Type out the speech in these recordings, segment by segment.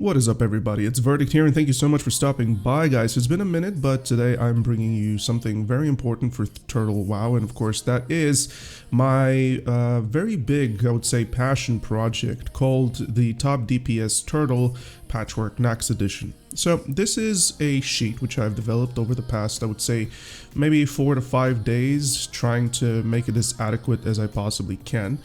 What is up, everybody? It's Verdict here, and thank you so much for stopping by, guys. It's been a minute, but today I'm bringing you something very important for Turtle WoW, and of course that is my very big, I would say, passion project called the Top DPS Turtle Patchwerk Nax Edition. So this is a sheet which I've developed over the past, I would say, maybe 4 to 5 days, trying to make it as adequate as I possibly can.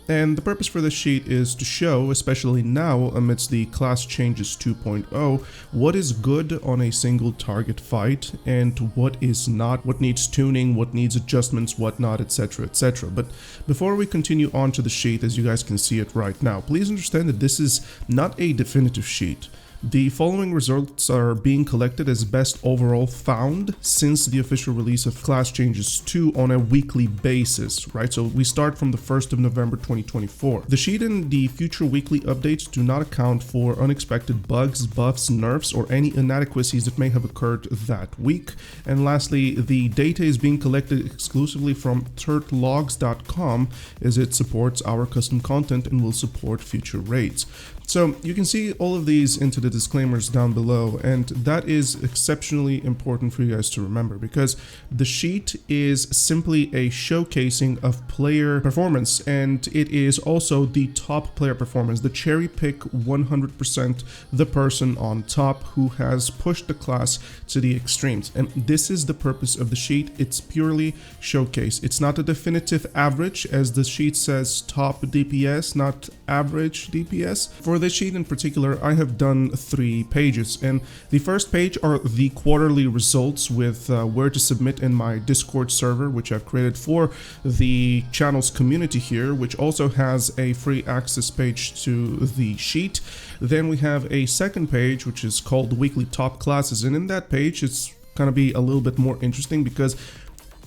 And the purpose for this sheet is to show, especially now amidst the class changes 2.0, what is good on a single target fight and what is not, what needs tuning, what needs adjustments, whatnot, etc, etc. But before we continue on to the sheet, as you guys can see it right now, please understand that this is not a definitive sheet. The following results are being collected as best overall found since the official release of Class Changes 2 on a weekly basis, right? So we start from the 1st of November 2024. The sheet and the future weekly updates do not account for unexpected bugs, buffs, nerfs, or any inadequacies that may have occurred that week. And lastly, the data is being collected exclusively from turtlogs.com as it supports our custom content and will support future raids. So you can see all of these into the disclaimers down below, and that is exceptionally important for you guys to remember because the sheet is simply a showcasing of player performance, and it is also the top player performance, the cherry pick 100% the person on top who has pushed the class to the extremes. And this is the purpose of the sheet. It's purely showcase. It's not a definitive average, as the sheet says top DPS, not average DPS. For this sheet in particular, I have done 3 pages, and the first page are the quarterly results with where to submit in my Discord server, which I've created for the channel's community here, which also has a free access page to the sheet. Then we have a second page, which is called Weekly Top Classes, and in that page it's gonna be a little bit more interesting because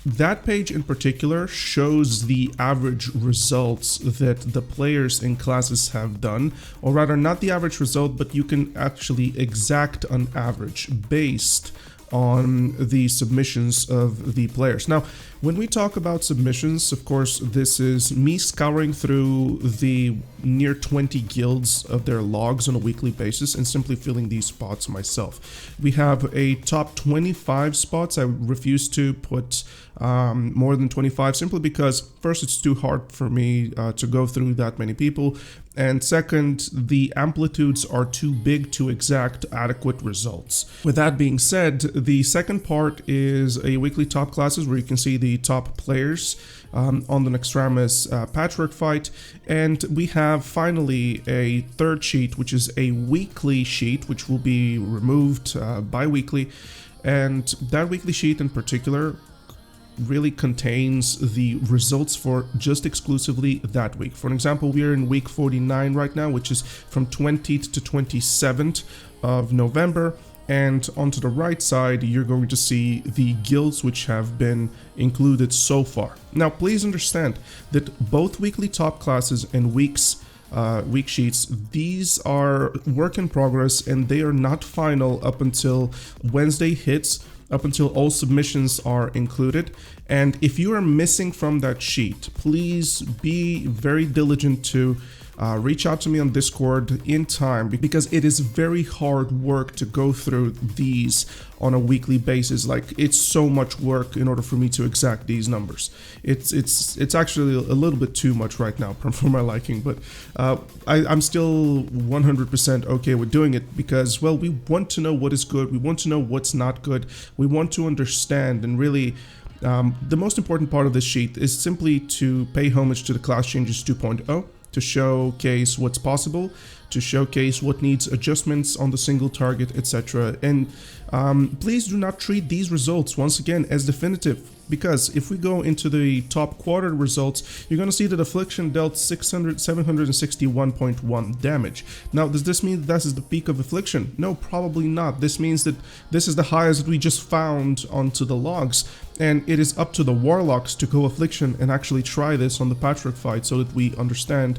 that page in particular shows the average results that the players in classes have done, or rather not the average result, but you can actually exact an average based on the submissions of the players. Now, when we talk about submissions, of course, this is me scouring through the near 20 guilds of their logs on a weekly basis and simply filling these spots myself. We have a top 25 spots. I refuse to put more than 25 simply because first, it's too hard for me to go through that many people, and second, the amplitudes are too big to exact adequate results. With that being said, the second part is a weekly top classes where you can see the top players on the Nextramus Patchwerk fight, and we have finally a third sheet, which is a weekly sheet, which will be removed bi-weekly, and that weekly sheet in particular really contains the results for just exclusively that week. For an example, we are in week 49 right now, which is from 20th to 27th of November. And onto the right side, you're going to see the guilds which have been included so far. Now, please understand that both weekly top classes and week sheets, these are work in progress and they are not final up until Wednesday hits, up until all submissions are included. And if you are missing from that sheet, please be very diligent to reach out to me on Discord in time, because it is very hard work to go through these on a weekly basis. Like, it's so much work in order for me to exact these numbers. It's actually a little bit too much right now for my liking, but I'm still 100% okay with doing it because, well, we want to know what is good, we want to know what's not good, we want to understand, and really the most important part of this sheet is simply to pay homage to the Class Changes 2.0, to showcase what's possible, to showcase what needs adjustments on the single target, etc. And please do not treat these results, once again, as definitive, because if we go into the top quarter results, you're going to see that Affliction dealt 761.1 damage. Now, does this mean that this is the peak of Affliction? No, probably not. This means that this is the highest that we just found onto the logs, and it is up to the Warlocks to go Affliction and actually try this on the Patchwerk fight so that we understand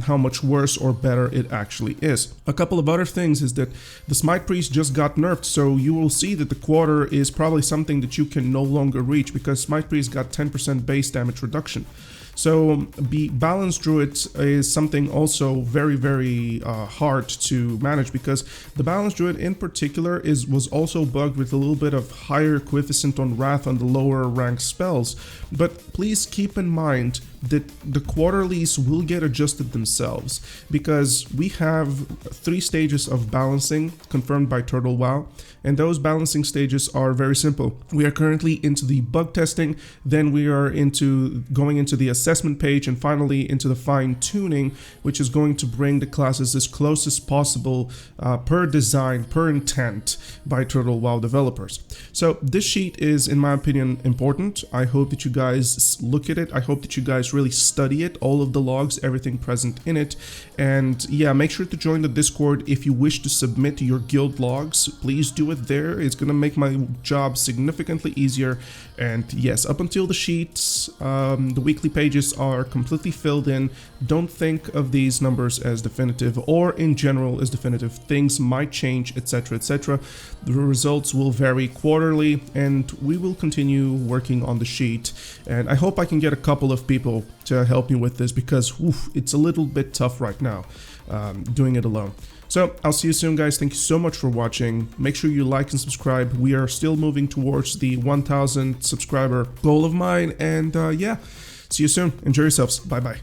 how much worse or better it actually is. A couple of other things is that the Smite Priest just got nerfed, so you will see that the quarter is probably something that you can no longer reach because Smite Priest got 10% base damage reduction. So the Balance Druid is something also very hard to manage, because the Balance Druid in particular was also bugged with a little bit of higher coefficient on Wrath on the lower rank spells. But please keep in mind that the quarterlies will get adjusted themselves, because we have 3 stages of balancing confirmed by Turtle WoW, and those balancing stages are very simple. We are currently into the bug testing, then we are going into the assessment page, and finally into the fine tuning, which is going to bring the classes as close as possible per design, per intent by Turtle WoW developers. So this sheet is, in my opinion, important. I hope that you guys look at it. I hope that you guys really study it, all of the logs, everything present in it. And yeah, make sure to join the Discord if you wish to submit your guild logs. Please do it there. It's gonna make my job significantly easier. And yes, up until the sheets, the weekly pages are completely filled in. Don't think of these numbers as definitive, or in general as definitive. Things might change, etc, etc. The results will vary quarterly, and we will continue working on the sheet. And I hope I can get a couple of people to help me with this, because it's a little bit tough right now doing it alone. So I'll see you soon, guys. Thank you so much for watching. Make sure you like and subscribe. We are still moving towards the 1,000 subscriber goal of mine. And yeah, see you soon. Enjoy yourselves. Bye bye.